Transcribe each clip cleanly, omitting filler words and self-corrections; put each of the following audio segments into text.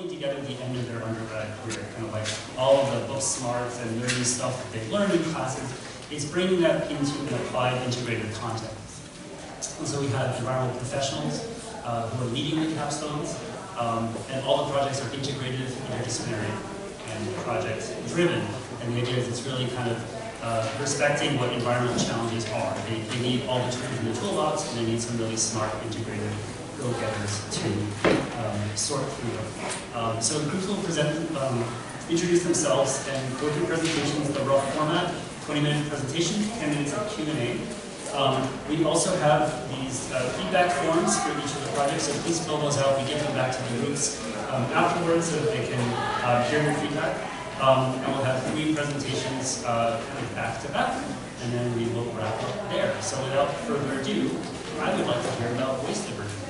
pulling together the end of their undergrad career, kind of like all of the book smarts and nerdy stuff that they've learned in classes. It's bringing that into an applied, integrated context. And so we have environmental professionals who are leading the capstones, and all the projects are integrated, interdisciplinary, and project-driven. And the idea is it's really kind of respecting what environmental challenges are. They need all the tools in the toolbox, and they need some really smart, integrated go-getters to sort through them. So the groups will introduce themselves and go through presentations, the rough format, 20-minute presentation, 10 minutes of Q&A. We also have these feedback forms for each of the projects, so please fill those out. We give them back to the groups afterwards so that they can hear your feedback. And we'll have 3 presentations kind of back to back, and then we will wrap up there. So without further ado, I would like to hear about waste diversion.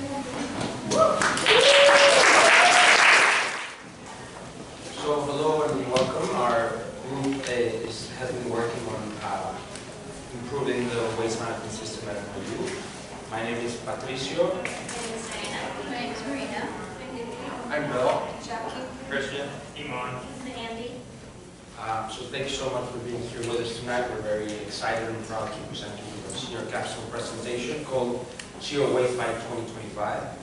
So hello and welcome. Our group has been working on improving the waste management system at NYU. My name is Patricio. My name is Marina. I'm Bill. Jackie. Christian. Iman. And Andy. So thank you so much for being here with us tonight. We're very excited and proud to present you with our senior capstone presentation called Zero Waste by 2025.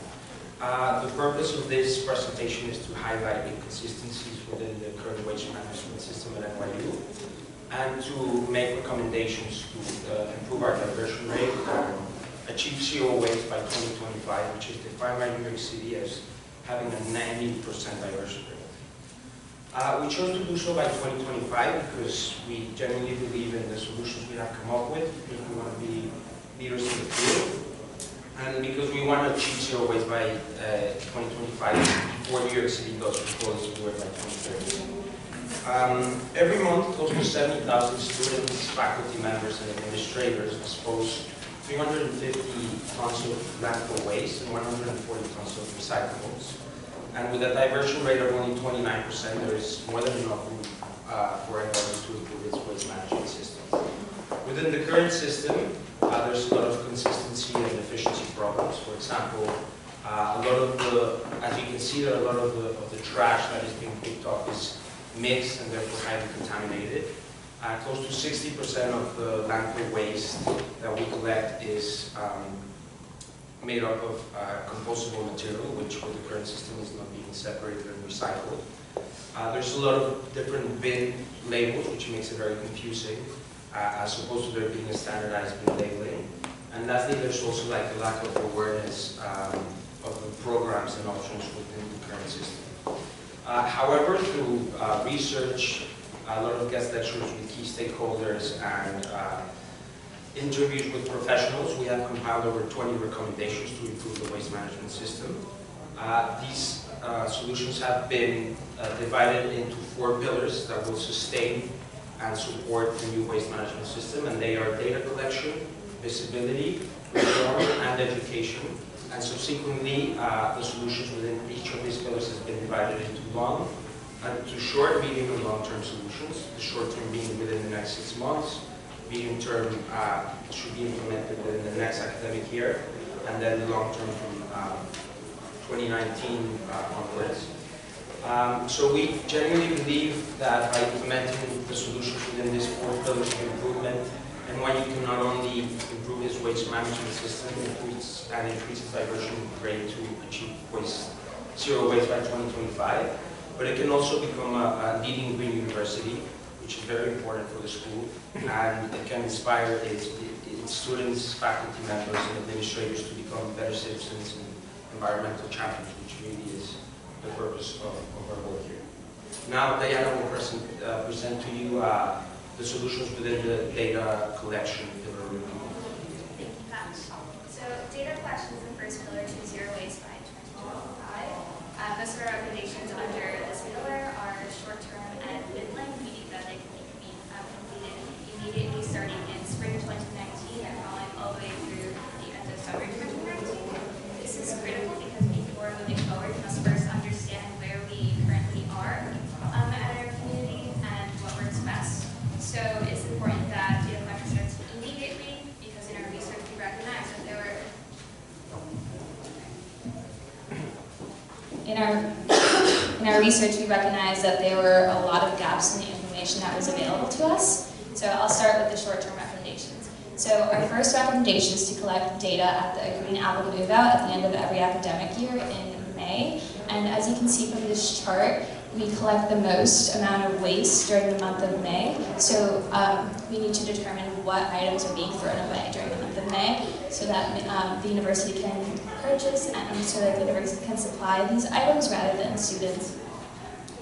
The purpose of this presentation is to highlight inconsistencies within the current waste management system at NYU and to make recommendations to improve our diversion rate and achieve zero waste by 2025, which is defined by New York City as having a 90% diversion rate. We chose to do so by 2025 because we genuinely believe in the solutions we have come up with, because we want to be leaders in the field, and because we want to achieve zero waste by 2025 before New York City does propose to do it by 2030. Every month, close to 70,000 students, faculty members, and administrators dispose 350 tons of landfill waste and 140 tons of recyclables. And with a diversion rate of only 29%, there is more than enough room for everyone to improve its waste management system. Within the current system, there's a lot of consistency and efficiency problems. For example, a lot of as you can see, there are a lot of the trash that is being picked up is mixed and therefore highly contaminated. Close to 60% of the landfill waste that we collect is made up of compostable material, which with the current system is not being separated and recycled. There's a lot of different bin labels, which makes it very confusing, as opposed to there being a standardized bin labeling. And lastly, there's also like a lack of awareness of the programs and options within the current system. However, through research, a lot of guest lectures with key stakeholders, and interviews with professionals, we have compiled over 20 recommendations to improve the waste management system. These solutions have been divided into 4 pillars that will sustain and support the new waste management system, and they are data collection, visibility, reform, and education. And subsequently, the solutions within each of these pillars has been divided into short, medium, and long-term solutions. The short-term being within the next 6 months, medium-term should be implemented within the next academic year, and then the long-term from 2019 onwards. So we genuinely believe that by implementing the solutions within these 4 pillars of improvement, and one you can not only improve its waste management system and increase its diversion rate to achieve zero waste by 2025, but it can also become a leading green university, which is very important for the school, and it can inspire its students, faculty members, and administrators to become better citizens and environmental champions, which really is the purpose of our work here. Now, Diana will present to you the solutions within the data collection pillar. Thank you, Pat. So data collection is the first pillar to zero waste by 2025. Most of our recommendations under this pillar are short-term and mid-length, meaning that they can be completed immediately starting in spring 2019 and following all the way through the end of summer 2019. This is critical because before moving forward, we must first understand where we currently are at our community and what works best. So it's important that data collection starts immediately because in our research we recognize that there were in our research, we recognized that there were a lot of gaps in the information that was available to us. So I'll start with the short-term recommendations. So our first recommendation is to collect data at the agreed and applicable move-out at the end of every academic year in May. And as you can see from this chart, we collect the most amount of waste during the month of May. So we need to determine what items are being thrown away during the month of May so that the university can purchase and so that the university can supply these items rather than students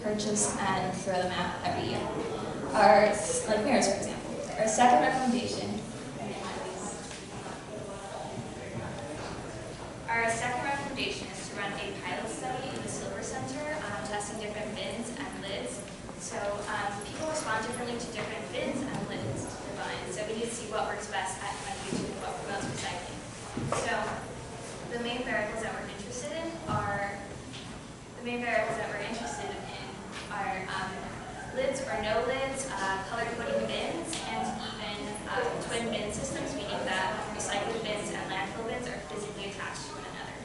purchase and throw them out every year. Like mirrors, for example. Our second recommendation. Our second recommendation is to run a pilot study in the Silver Center testing different bins and lids. So people respond differently to different bins and lids designs. So we need to see what works best at NYU and what promotes recycling. So the main variables that we're interested in are lids or no lids, color-coding bins, and even twin bin systems, meaning that recycling bins and landfill bins are physically attached to one another.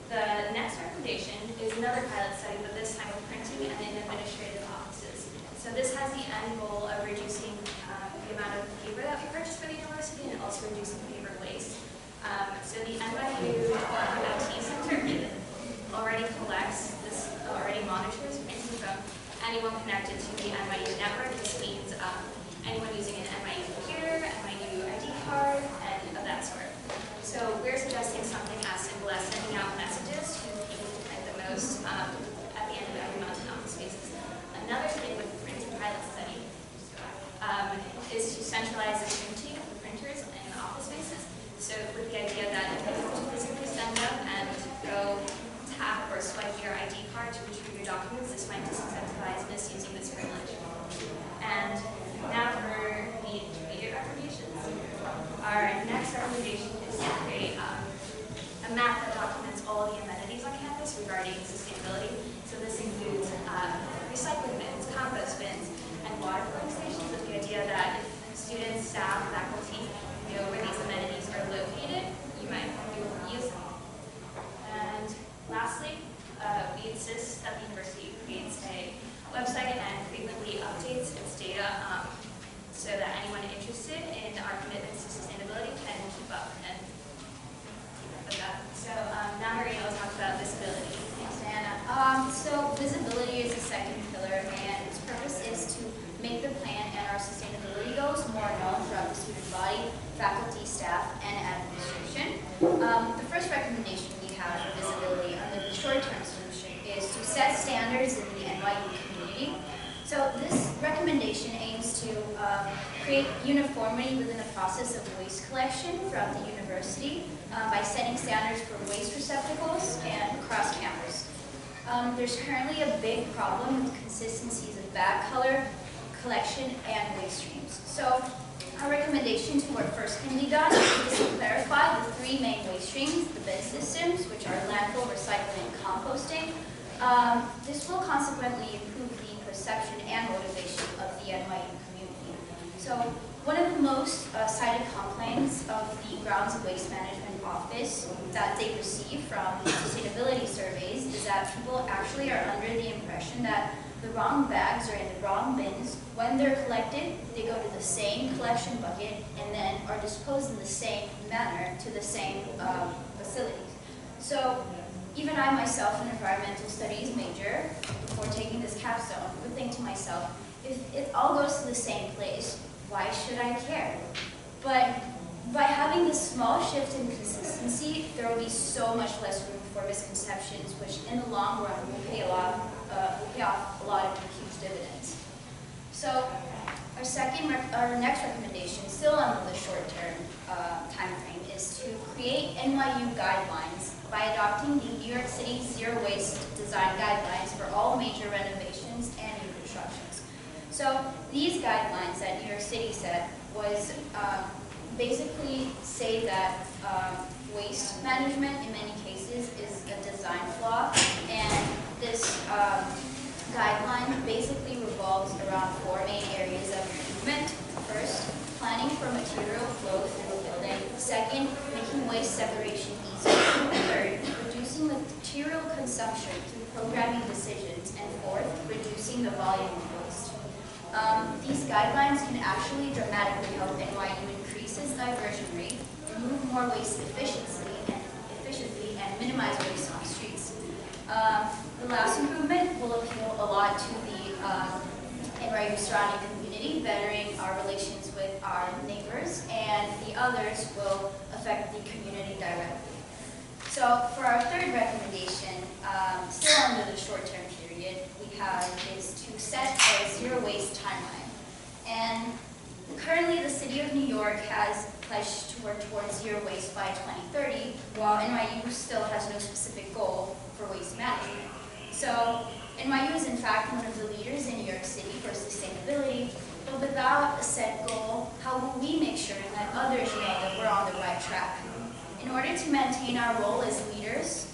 The next recommendation is another pilot study, but this time with printing and in administrative offices. So this has the end goal of reducing the amount of paper that we purchase for the university and also reducing paper waste. So the NYU IT Center already collects this, already monitors printing from anyone connected to the NYU network. This means anyone using an NYU computer, NYU ID card, and of that sort. So we're suggesting something as simple as sending out messages to people to print the most at the end of every month in office spaces. Another thing with the printing pilot study is to centralize the printing of the printers in office spaces. So with the idea that if you have to physically send them and go tap or swipe your ID card to retrieve your documents, this might disincentivize misusing this privilege. And now for the intermediate recommendations. Our next recommendation is to create a map that documents all the amenities on campus regarding sustainability. So this includes recycling bins, compost bins, and water filling stations with the idea that if students, staff, faculty know where these amenities are located, you might be able to use them. And lastly, we insist that the university creates a website and frequently updates its data so that anyone interested in our commitments to sustainability can keep up and keep up with that. So now Maria will talk about visibility. Thanks, Diana. So visibility is the second pillar, and its purpose is to make the plan and our sustainability goals more known throughout the student body, faculty, staff, and administration. The first recommendation we have for visibility under the short-term solution is to set standards in the NYU community. So this recommendation aims to create uniformity within the process of waste collection throughout the university by setting standards for waste receptacles and across campus. There's currently a big problem with consistencies of bag color, collection, and waste streams. So our recommendation to what first can be done is to clarify the three main waste streams, the bin systems, which are landfill, recycling, and composting. This will consequently improve the perception and motivation of the NYU community. So one of the most cited complaints of the Grounds of Waste Management Office that they receive from sustainability surveys is that people actually are under the impression that the wrong bags are in the wrong bins. When they're collected, they go to the same collection bucket and then are disposed in the same manner to the same facilities. So even I myself, an environmental studies major, before taking this capstone, would think to myself, if it all goes to the same place, why should I care? But by having this small shift in consistency, there will be so much less room for misconceptions, which in the long run will pay off a lot of huge dividends. So our next recommendation, still under the short-term time frame, is to create NYU guidelines by adopting the New York City Zero Waste Design Guidelines for all major renovations and new constructions. So these guidelines that New York City set was basically say that waste management in many cases is a design flaw, and this guideline basically revolves around four main areas of improvement. First, planning for material flow through a building. Second, making waste separation easier. Third, reducing material consumption through programming decisions. decisions, and fourth, reducing the volume of waste. These guidelines can actually dramatically help NYU increase its diversion rate, remove more waste efficiently, and minimize waste on streets. The last improvement will appeal a lot to the NYU surrounding community, bettering our relations with our neighbors, and the others will affect the community directly. So for our third recommendation, still under the short-term period, we have is to set a zero waste timeline. And currently the City of New York has pledged to work towards zero waste by 2030, while NYU still has no specific goal for waste management. So NYU is in fact one of the leaders in New York City for sustainability, but without a set goal, how will we make sure that others know that we're on the right track? In order to maintain our role as leaders,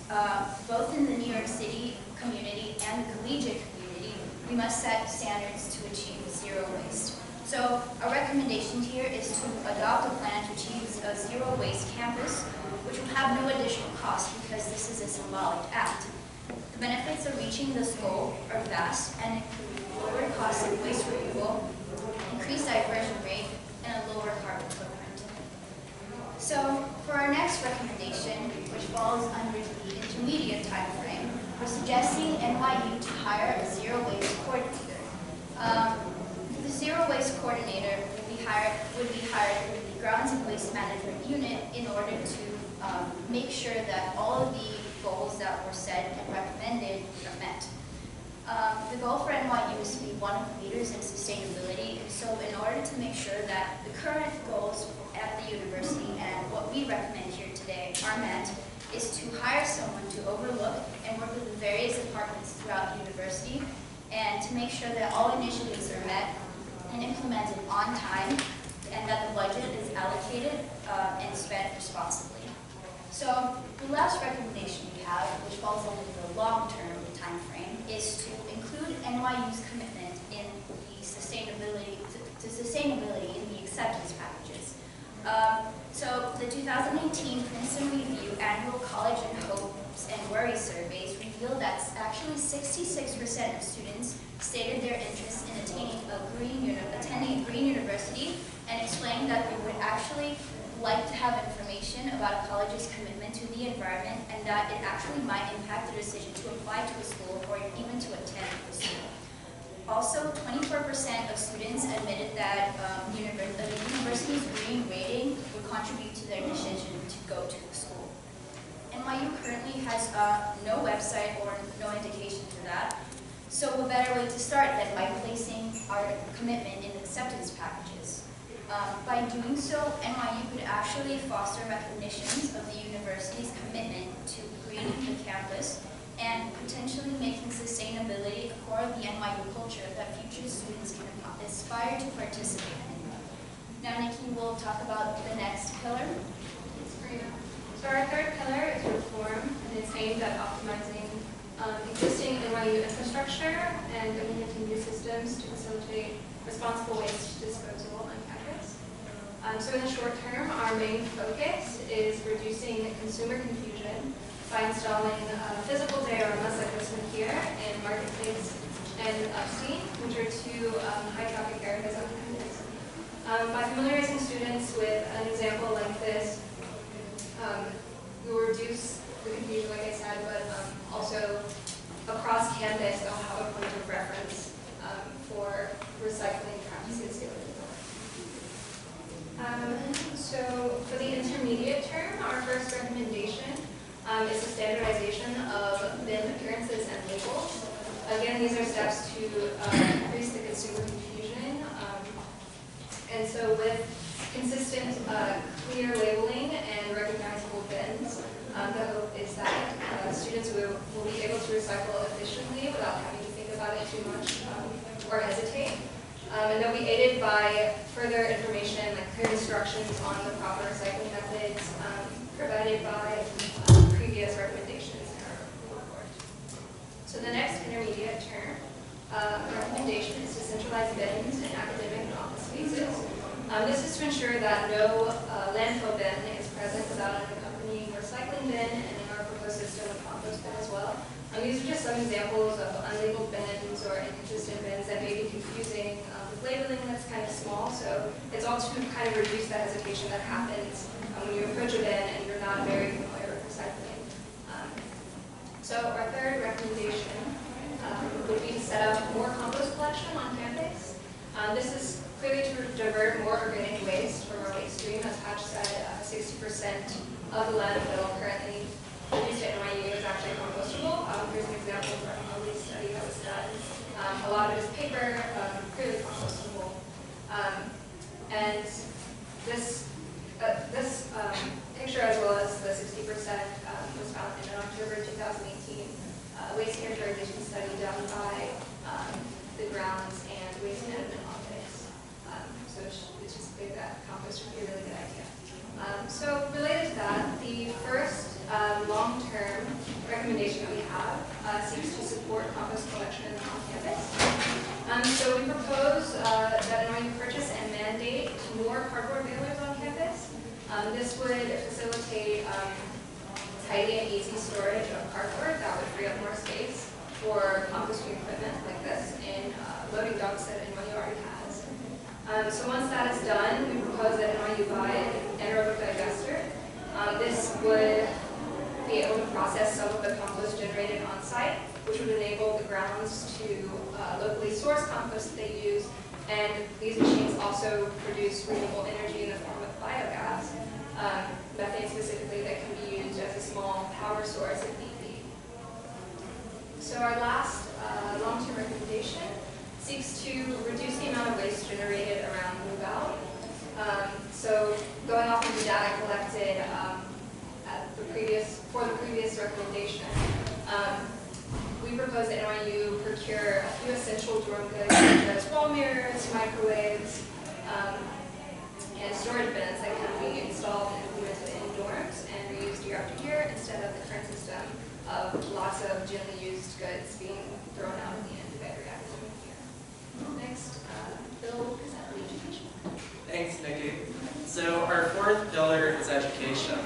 both in the New York City community and the collegiate community, we must set standards to achieve zero waste. So our recommendation here is to adopt a plan to achieve a zero waste campus, which will have no additional cost because this is a symbolic act. The benefits of reaching this goal are vast and include lower costs of waste removal, increased diversion rate, and a lower carbon footprint. So for our next recommendation, which falls under the intermediate time frame, we're suggesting NYU to hire a zero waste coordinator. The zero waste coordinator would be hired in the grounds and waste management unit in order to make sure that all of the goals that were set and recommended are met. The goal for NYU is to be one of the leaders in sustainability, and so in order to make sure that the current goals at the university and what we recommend here today are met, is to hire someone to overlook and work with the various departments throughout the university and to make sure that all initiatives are met and implemented on time and that the budget is allocated and spent responsibly. So the last recommendation we have, which falls under the long-term time frame, is to include NYU's commitment in the sustainability in the acceptance packages. So the 2018 Princeton Review Annual College and Hopes and Worries surveys revealed that actually 66% of students stated their interest in attending a green university and explained that they would actually like to have information about a college's commitment to the environment and that it actually might impact their decision to apply to a school or even to attend a school. Also, 24% of students admitted that the university's green rating would contribute to their decision to go to a school. NYU currently has no website or no indication to that, so a better way to start than by placing our commitment in acceptance packages. By doing so, NYU could actually foster recognitions of the university's commitment to greening the campus and potentially making sustainability a core of the NYU culture that future students can aspire to participate in. Now Nikki will talk about the next pillar. So our third pillar is reform, and it's aimed at optimizing existing NYU infrastructure and implementing new systems to facilitate responsible waste disposal on campus. So in the short term, our main focus is reducing consumer confusion by installing physical diorama like this one here in Marketplace and Upstein, which are two high traffic areas on campus. By familiarizing students with an example like this, we will reduce the confusion, like I said, but also across campus, they'll have a point of reference for recycling practices going forward. So for the intermediate term, our first recommendation is the standardization of bin appearances and labels. Again, these are steps to increase the consumer confusion. And so with consistent, clear labeling and recognizable bins, the hope is that students will be able to recycle efficiently without having to think about it too much or hesitate. And they'll be aided by further information, like clear instructions on the proper recycling methods provided by previous recommendations in our report. So the next intermediate term recommendation is to centralize bins in academic and office spaces. This is to ensure that no landfill bin is present without an accompanying recycling bin, and in our proposed system, a compost bin as well. These are just some some examples of unlabeled bins or inconsistent bins that may be confusing with labeling that's kind of small. So it's all to kind of reduce that hesitation that happens when you approach a bin and you're not very familiar with recycling. So our third recommendation would be to set up more compost collection on campus. This is clearly to divert more organic waste from our waste stream. As Patch said, 60% of the landfill currently produced at NYU is actually compostable. Here's an example from a waste study that was done. A lot of it is paper, clearly compostable. And this picture, as well as the 60%, was found in an October 2018 waste characterization study done by the Grounds and Waste Management Office. So it's just clear that compost would be a really good idea. So related to that, the first long-term recommendation that we have seeks to support compost collection on campus. So we propose that NYU purchase and mandate more cardboard balers on campus. This would facilitate tidy and easy storage of cardboard that would free up more space for composting equipment like this in loading docks that NYU already has. So once that is done, we propose that NYU buy an anaerobic digester. This would be able to process some of the compost generated on site, which would enable the grounds to locally source compost they use. And these machines also produce renewable energy in the form of biogas, methane specifically, that can be used as a small power source if need be. So our last long-term recommendation seeks to reduce the amount of waste generated around move-out. So going off of the data collected for the previous recommendation, we propose that NYU procure a few essential dorm goods such as wall mirrors, microwaves, and storage bins that can be installed and implemented in dorms and reused year after year instead of the current system of lots of gently used goods being thrown out at the end of every academic year. Next, Bill will present the education. Thanks, Nikki. So our fourth pillar is education.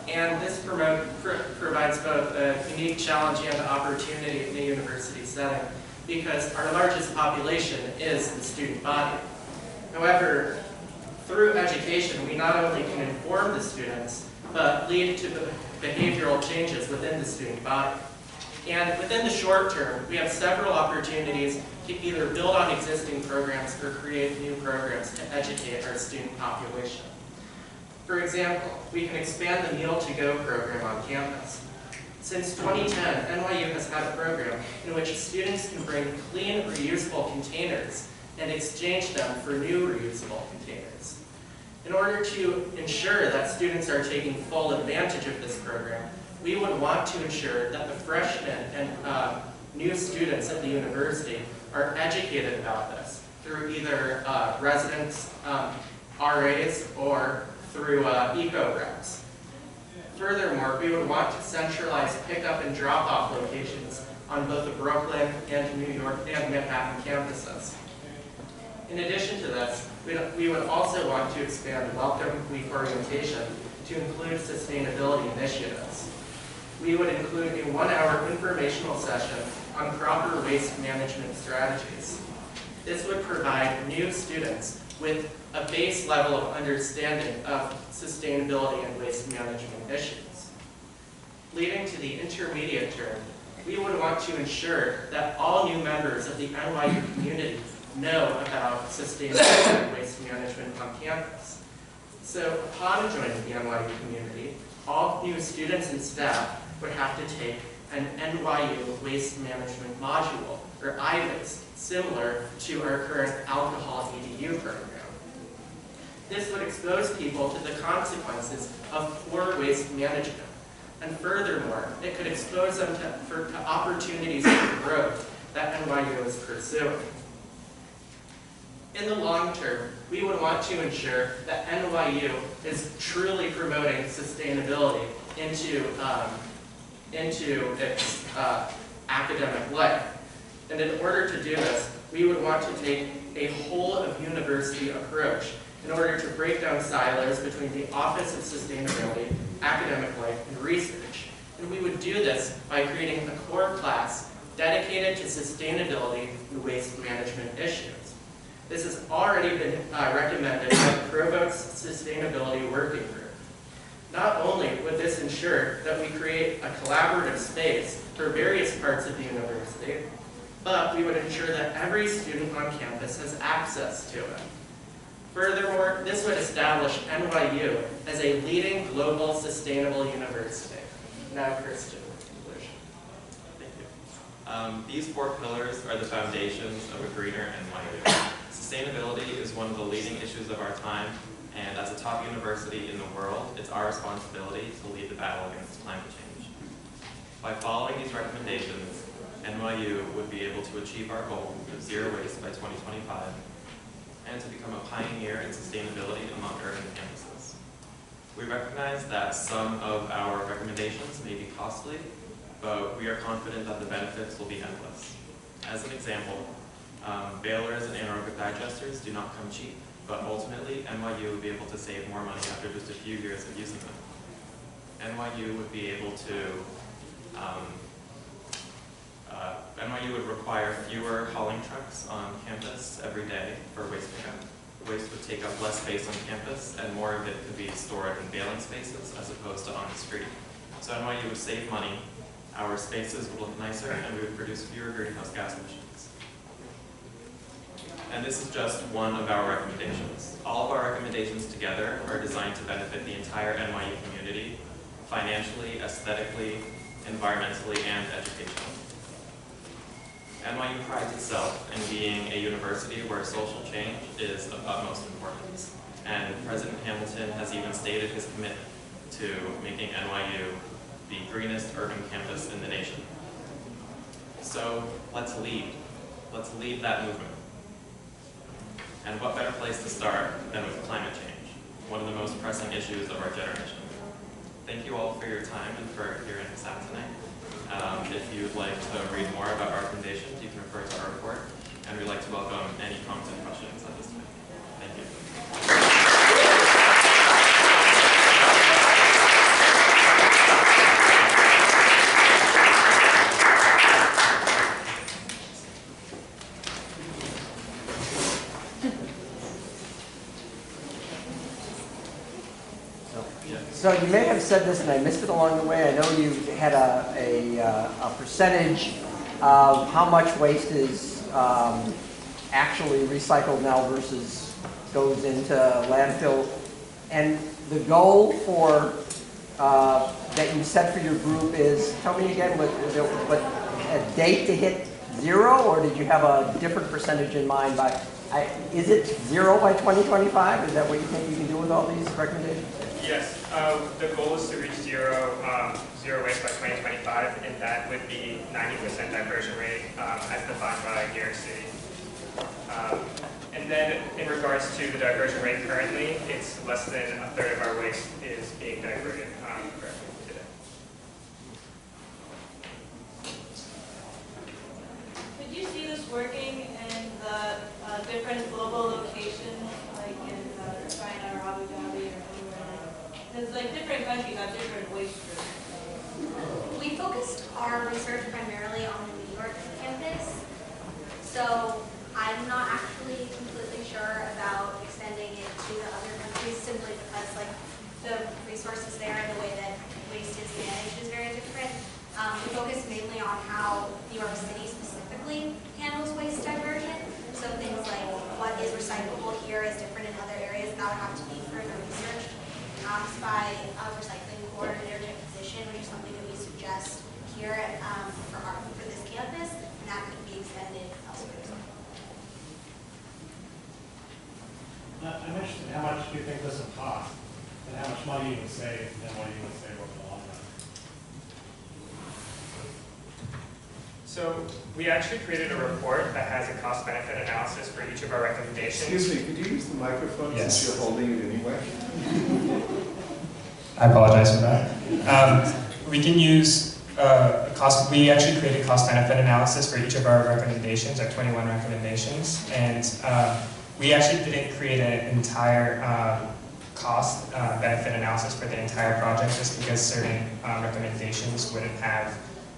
And this provides both a unique challenge and opportunity in the university setting because our largest population is the student body. However, through education, we not only can inform the students, but lead to behavioral changes within the student body. And within the short term, we have several opportunities to either build on existing programs or create new programs to educate our student population. For example, we can expand the Meal to Go program on campus. Since 2010, NYU has had a program in which students can bring clean, reusable containers and exchange them for new reusable containers. In order to ensure that students are taking full advantage of this program, we would want to ensure that the freshmen and new students at the university are educated about this through either residents, RAs, or through eco-reps. Furthermore, we would want to centralize pickup and drop-off locations on both the Brooklyn and New York and Manhattan campuses. In addition to this, we would also want to expand Welcome Week orientation to include sustainability initiatives. We would include a 1-hour informational session on proper waste management strategies. This would provide new students with a base level of understanding of sustainability and waste management issues. Leading to the intermediate term, we would want to ensure that all new members of the NYU community know about sustainability and waste management on campus. So upon joining the NYU community, all new students and staff would have to take an NYU waste management module, or IWAST, similar to our current alcohol EDU program. This would expose people to the consequences of poor waste management. And furthermore, it could expose them to opportunities for growth that NYU is pursuing. In the long term, we would want to ensure that NYU is truly promoting sustainability into its academic life. And in order to do this, we would want to take a whole of university approach in order to break down silos between the Office of Sustainability, academic life, and research. And we would do this by creating a core class dedicated to sustainability and waste management issues. This has already been recommended by the Provost's Sustainability Working Group. Not only would this ensure that we create a collaborative space for various parts of the university, but we would ensure that every student on campus has access to it. Furthermore, this would establish NYU as a leading global sustainable university. Now, Christian, conclusion. Thank you. These 4 pillars are the foundations of a greener NYU. Sustainability is one of the leading issues of our time, and as a top university in the world, it's our responsibility to lead the battle against climate change. By following these recommendations, NYU would be able to achieve our goal of zero waste by 2025 and to become a pioneer in sustainability among urban campuses. We recognize that some of our recommendations may be costly, but we are confident that the benefits will be endless. As an example, balers and anaerobic digesters do not come cheap, but ultimately NYU would be able to save more money after just a few years of using them. NYU would be able to NYU would require fewer hauling trucks on campus every day for waste pickup. Waste would take up less space on campus, and more of it could be stored in baling spaces as opposed to on the street. So NYU would save money, our spaces would look nicer, and we would produce fewer greenhouse gas emissions. And this is just one of our recommendations. All of our recommendations together are designed to benefit the entire NYU community, financially, aesthetically, environmentally, and educationally. NYU prides itself in being a university where social change is of utmost importance. And President Hamilton has even stated his commitment to making NYU the greenest urban campus in the nation. So let's lead. Let's lead that movement. And what better place to start than with climate change, one of the most pressing issues of our generation. Thank you all for your time and for hearing us out tonight. If you'd like to read more about our recommendations, you can refer to our report, and we'd like to welcome any comments and questions at this time. Thank you. So you may have said this and I missed it along the way. I know you had a percentage of how much waste is actually recycled now versus goes into landfill. And the goal for that you set for your group is, tell me again, what a date to hit 0, or did you have a different percentage in mind? Is it 0 by 2025? Is that what you think you can do with all these recommendations? Yes, the goal is to reach zero waste by 2025, and that would be 90% diversion rate as defined by New York City. And then in regards to the diversion rate currently, it's less than a third of our waste is being diverted currently today. Could you see this working in the different global locations, like in China or Abu Dhabi or because like different countries have different waste streams. We focused our research primarily on the New York campus, so I'm not actually completely sure about extending it to the other countries simply because like the resources there and the way that waste is managed is very different. We focus mainly on how New York City specifically handles waste diversion. So things like what is recyclable here is different in other areas. That would have to be further researched. By a recycling coordinator position, which is something that we suggest here for this campus, and that could be extended elsewhere. I'm interested in how much do you think this will cost, and how much money you would save, and what you would save over the long run? So we actually created a report that has a cost-benefit analysis for each of our recommendations. Excuse me, could you use the microphone Yes. since you're holding it anyway? I apologize for that. We can use we actually created cost-benefit analysis for each of our recommendations, our 21 recommendations, and we actually didn't create an entire cost-benefit analysis for the entire project just because certain recommendations wouldn't have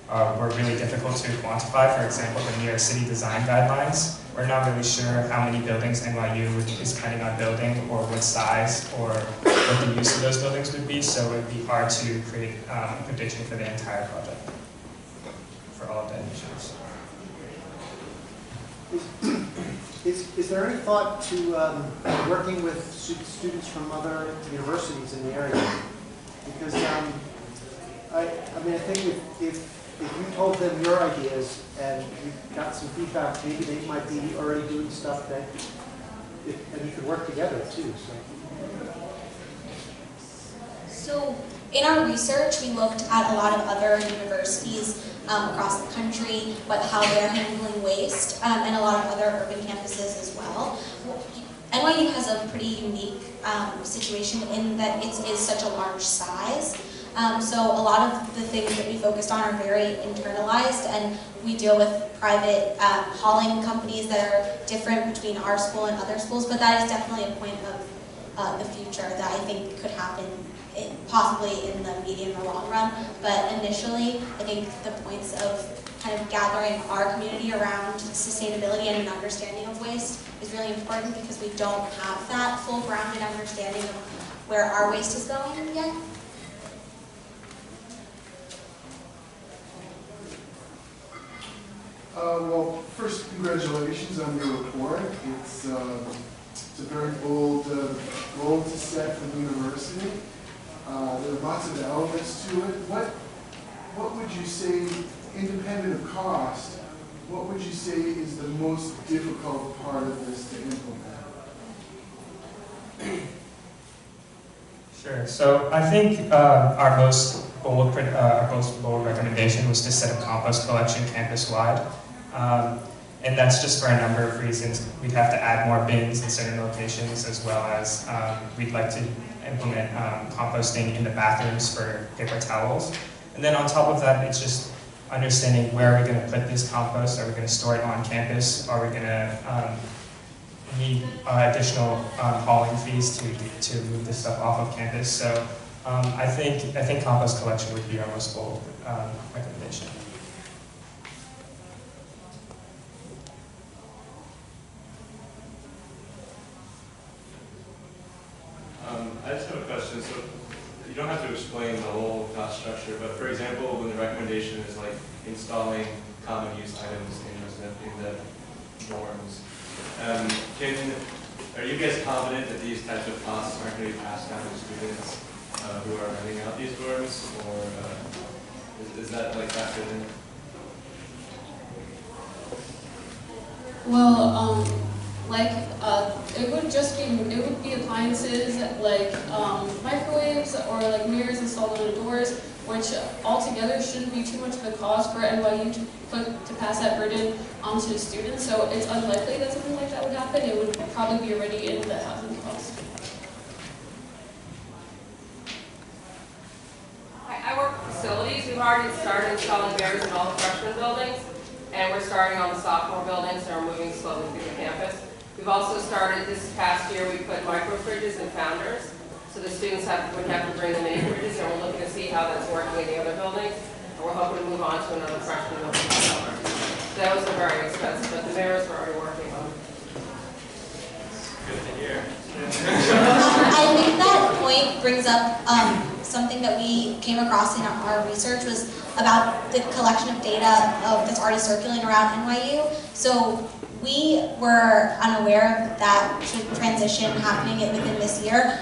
were really difficult to quantify. For example, the New York City design guidelines. We're not really sure how many buildings NYU is planning on building, or what size, or what the use of those buildings would be, so it would be hard to create a prediction for the entire project, for all of the initiatives. Is there any thought to working with students from other universities in the area? Because I mean, I think if you told them your ideas and you got some feedback, maybe they might be already doing stuff that, and you could work together too. So in our research, we looked at a lot of other universities across the country, how they're handling waste, and a lot of other urban campuses as well. NYU has a pretty unique situation in that it is such a large size. So a lot of the things that we focused on are very internalized, and we deal with private hauling companies that are different between our school and other schools, but that is definitely a point of the future that I think could happen possibly in the medium or long run. But initially, I think the points of kind of gathering our community around sustainability and an understanding of waste is really important, because we don't have that full grounded understanding of where our waste is going yet. Well, first, congratulations on your report. It's a very bold goal to set for the university. There are lots of elements to it. What would you say, independent of cost, what would you say is the most difficult part of this to implement? Sure. So I think our most bold recommendation was to set up compost collection campus-wide. And that's just for a number of reasons. We'd have to add more bins in certain locations, as well as we'd like to implement composting in the bathrooms for paper towels. And then on top of that, it's just understanding where are we going to put this compost. Are we going to store it on campus? Are we going to need additional hauling fees to move this stuff off of campus? So I think compost collection would be our most bold recommendation. I just have a question. So you don't have to explain the whole cost structure, but for example, when the recommendation is like installing common use items in the dorms, are you guys confident that these types of costs aren't going to be passed down to students who are renting out these dorms, or is that like factored in? Well, it would be appliances like microwaves or like mirrors installed on the doors, which altogether shouldn't be too much of a cost for NYU to pass that burden onto the students. So it's unlikely that something like that would happen. It would probably be already in the housing cost. I work with facilities. We've already started installing mirrors in all the freshman buildings, and we're starting on the sophomore buildings, and we're moving slowly through the campus. We've also started, this past year, we put micro fridges in founders, so the students would have to bring them in fridges, and we're looking to see how that's working in the other buildings, and we're hoping to move on to another freshman building this summer. Those are very expensive, but the mirrors we're already working on. Good to hear. I think that point brings up something that we came across in our research was about the collection of data that's already circulating around NYU. So we were unaware of that transition happening within this year,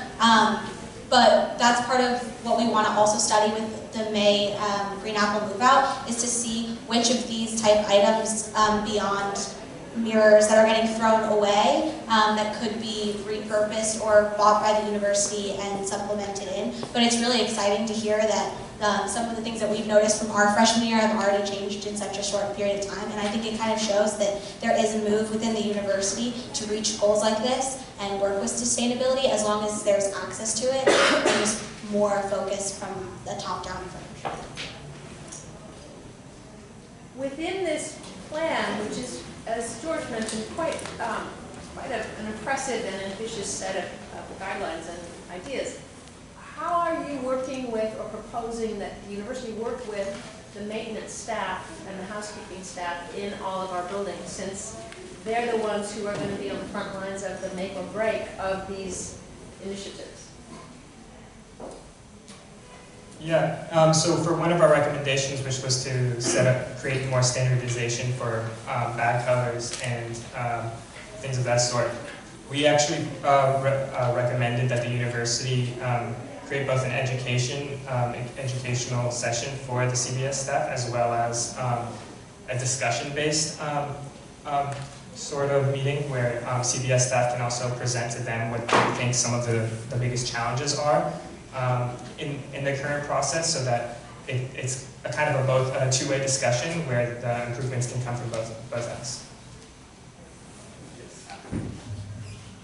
but that's part of what we want to also study with the May Green Apple Move Out, is to see which of these type items beyond mirrors that are getting thrown away that could be repurposed or bought by the university and supplemented in. But it's really exciting to hear that some of the things that we've noticed from our freshman year have already changed in such a short period of time. And I think it kind of shows that there is a move within the university to reach goals like this and work with sustainability, as long as there's access to it and just more focus from the top-down approach. Within this plan, which is, as George mentioned, quite an impressive and ambitious set of guidelines and ideas, how are you working with or proposing that the university work with the maintenance staff and the housekeeping staff in all of our buildings, since they're the ones who are going to be on the front lines of the make or break of these initiatives. Yeah, so for one of our recommendations, which was to create more standardization for bag colors and things of that sort, we actually recommended that the university create both an educational session for the CBS staff as well as a discussion-based sort of meeting where CBS staff can also present to them what they think some of the biggest challenges are in the current process, so that it's a kind of a two-way discussion where the improvements can come from both ends.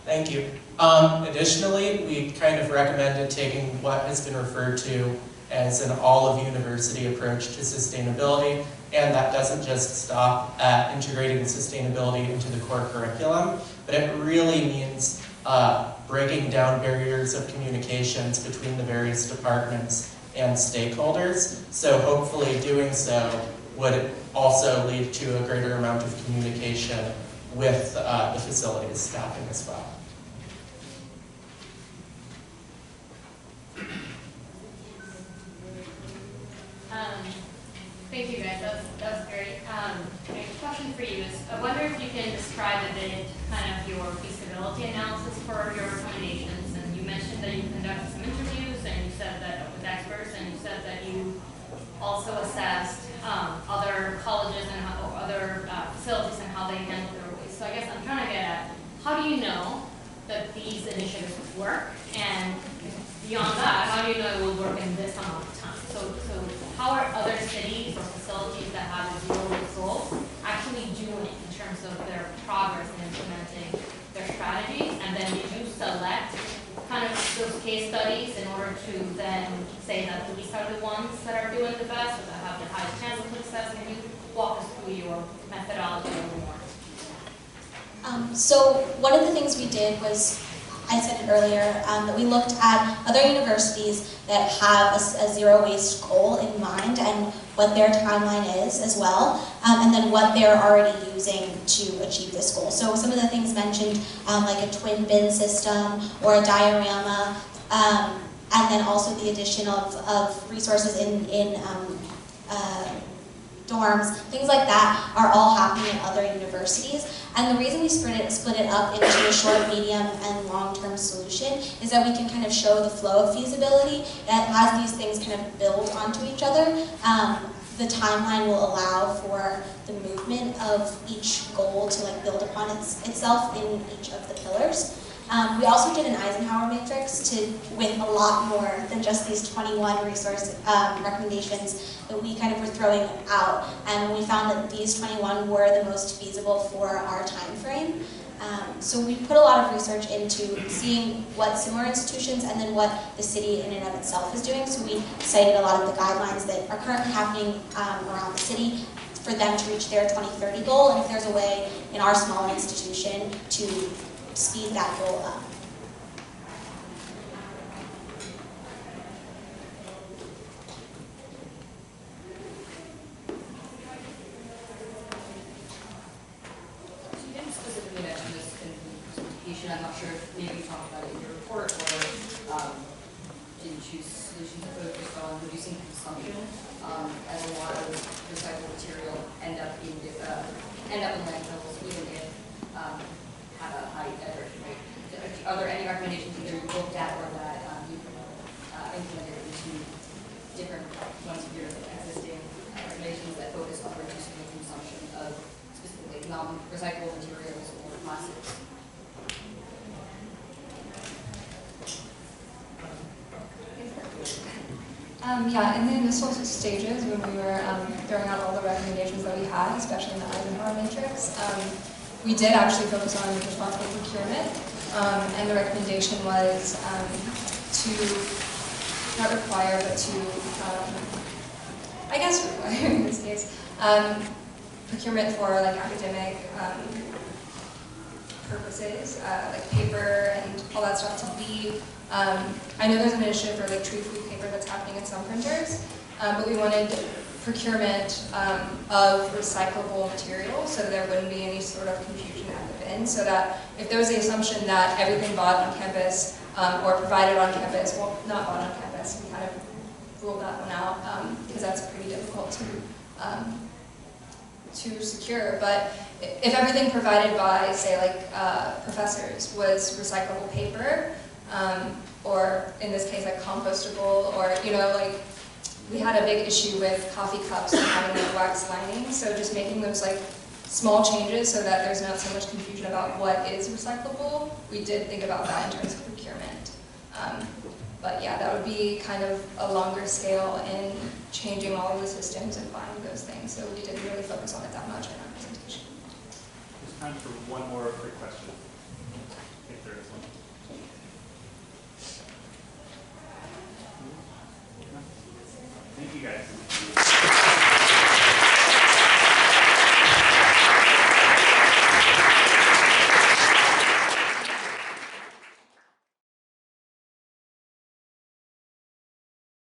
Thank you. Additionally, we kind of recommended taking what has been referred to as an all-of-university approach to sustainability, and that doesn't just stop at integrating sustainability into the core curriculum, but it really means breaking down barriers of communications between the various departments and stakeholders. So hopefully doing so would also lead to a greater amount of communication with the facilities staffing as well. Thank you guys, that was great. My question for you is, I wonder if you can describe a bit kind of your feasibility analysis for your recommendations. And you mentioned that you conducted some interviews and you said that with experts, and you said that you also assessed other colleges and or other facilities and how they handle their waste. So I guess I'm trying to get at, how do you know that these initiatives work? And beyond that, how do you know it will work in this amount of time? So how are other cities or facilities that have a zero waste goal actually doing in terms of their progress in implementing their strategies? And then did you select kind of those case studies in order to then say that these are the ones that are doing the best or that have the highest chance of success? Can you walk us through your methodology a little more? So one of the things we did was, I said it earlier, that we looked at other universities that have a zero waste goal in mind and what their timeline is as well, and then what they're already using to achieve this goal. So some of the things mentioned, like a twin bin system or a diorama, and then also the addition of resources in dorms, things like that are all happening at other universities. And the reason we split it up into a short, medium, and long-term solution is that we can kind of show the flow of feasibility, that as these things kind of build onto each other, the timeline will allow for the movement of each goal to like build upon itself in each of the pillars. We also did an Eisenhower matrix with a lot more than just these 21 resource recommendations that we kind of were throwing out. And we found that these 21 were the most feasible for our time frame. So we put a lot of research into seeing what similar institutions and then what the city in and of itself is doing. So we cited a lot of the guidelines that are currently happening around the city for them to reach their 2030 goal, and if there's a way in our smaller institution to speed that goal up. So you didn't specifically mention this in the presentation. I'm not sure if maybe you talked about it in your report or didn't choose solutions that focused on reducing consumption, as a lot of recycled material end up in landfills, even if have a high diversion rate. Are there any recommendations either you looked at or that you implemented into different ones of your existing recommendations that focus on reducing the consumption of specifically non-recyclable materials or plastics? Yeah, in the initial stages when we were throwing out all the recommendations that we had, especially in the Eisenhower matrix, we did actually focus on responsible procurement, and the recommendation was to not require, but to, I guess require in this case, procurement for like academic purposes, like paper and all that stuff to be. I know there's an initiative for like tree-free paper that's happening at some printers, but we wanted procurement of recyclable materials, so there wouldn't be any sort of confusion at the bin, so that if there was the assumption that everything bought on campus or provided on campus, well, not bought on campus, we kind of ruled that one out because that's pretty difficult to secure. But if everything provided by, say, like professors was recyclable paper, or in this case, like compostable, or like we had a big issue with coffee cups and having like wax lining. So just making those like small changes so that there's not so much confusion about what is recyclable. We did think about that in terms of procurement. But yeah, that would be kind of a longer scale in changing all of the systems and buying those things. So we didn't really focus on it that much in our presentation. There's time for one more quick question, if there is one. Thank you guys.